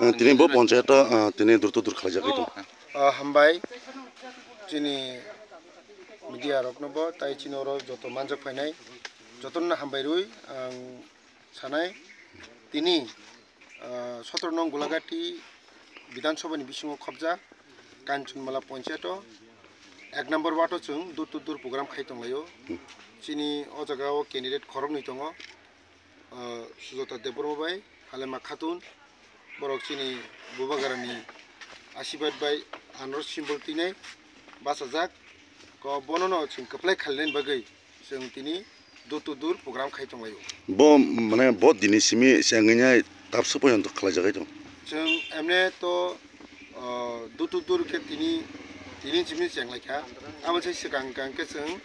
Tini bo ponsayat tini durtu dur khala jagai tu. Hambai chini media rok no bo tai chini oro joto manjak phainai joton na hambai rui sanai tini 17 nong Golagati Bidhan Sabha ni bisingo khobja Kanchunmala Panchayato 1 number wato chung dur program khai tonglayo chini o jagao candidate khorok ni tongo Sujata Deborah bai Halima Khatun borok chini bubagarani Ashibad bai Anwar Symbol tinai basajak ko bonono chung kaplai khallen bagai chung tini dur program khai tonglayo Bo mane bo dini simi sangnya tapsu poyon to khala jagai tu. Chung emne to dur ke tini chimi sanglakha amase sikang kang ke chung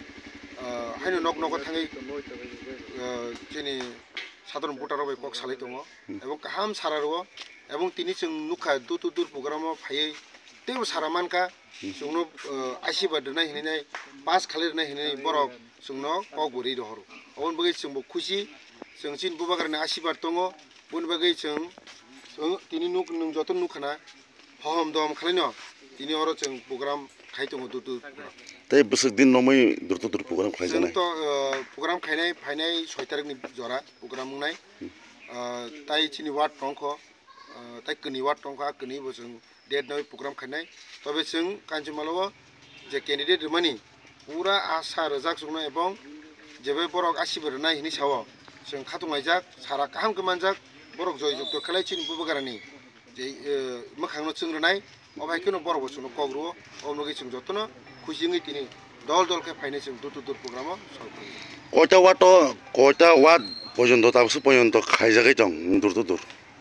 haino nok thangai chini সাধারণ voter bai kok salai tongo ebong kaham sararo ebong tini chung nukha dur program phai teu saramanka chungno ashibad nai hinai pass khalir nai hinai borok chungno kok bori rohoro obon bagai chungbo khushi chungchin bubagar na ashibad tongo bun bagai chung tini nuk nung joton nukhana hom dom khalino tini oro chung program khai tongo dur Tai besok din nomai durtu dur program khala Chung janai. to program khainai phainai 6 tarik ni jora program mungnai tai chini wat tongkho tai kni wat tongkha kni bo chung date noi program khainai tobe chung Kanchunmala je candidate mani pura asa rajak chungna ebong jebe borok asibor nai hini sawo chung khatungai jak sara kaham kemanjak borok joy jokto khalai chini bubagarani je mokhangno chungrnai obai keno borok bo chungno kogru omnogi chung jotono khusingi tini dol ke phainai chung dur program Kota wat pojonto tapsu poyon to khai jagai tong durtu dur.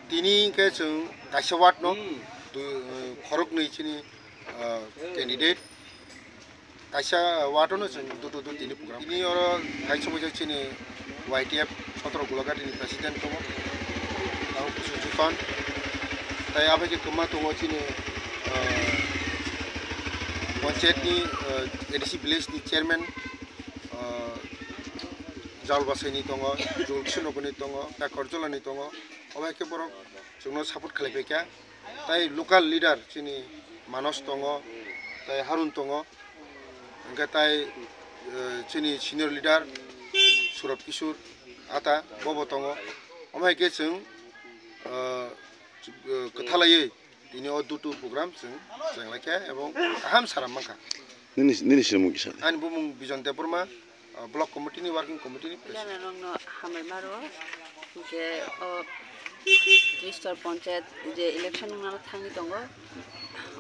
tini ke chung kaisa wat no khorok nei chini candidate kaisa wat no chung dur tini program tini oro kaisa boja chini YTF 17 Golagati ni president tomo tau kusujukan tai abe ke kema tomo chini Panchayat ni ADC village ni chairman Jal Basai ni tongo Julkshino ni tongo ta Korjola ni tongo obai ke borok chungno support khalaibaika tai local leader chini Manos tongo tai Harun tongo engka tai chini senior leader Surab Kishore ata bobo tongo obai ke chung kathalai tini o dur program chung janglakha ebong kaham saram mangkha Nini simu kisah. Ani bumung Bijon Deborma block committee ni working committee ni president Janganongno hamai maro je district panchayat je election ngal thangi tongo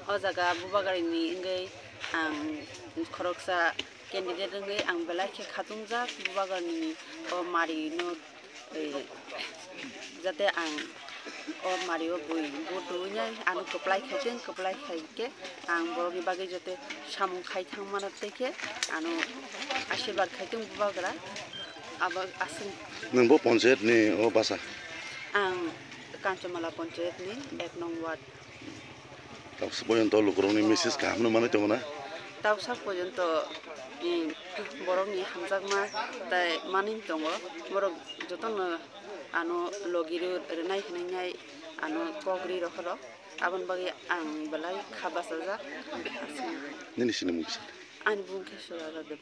o jaga bubagari ni ngai ang khoroksa candidate ngai ang belai ke khatungjak bubagari ni o mari no jate ang o mario boi botu nyai anu keplai khaike ang borogi bagi jote samung khai thangmana teke anu ashirwad khaitung bubagara aba asin Nang bo ponsayat ni o basa. ang Kanchunmala Panchayat ni 1 nong ward Tapsu poyon to lukurong ni Mrs. Kaham no mane tongo na. tausak porjonto borok ni hamjakma tai manin tongo borok joton anu logiru renai hinai anu kogri rokhoro abon bagi ang belai khabasajak Nini simu kisah. ani bungke sura de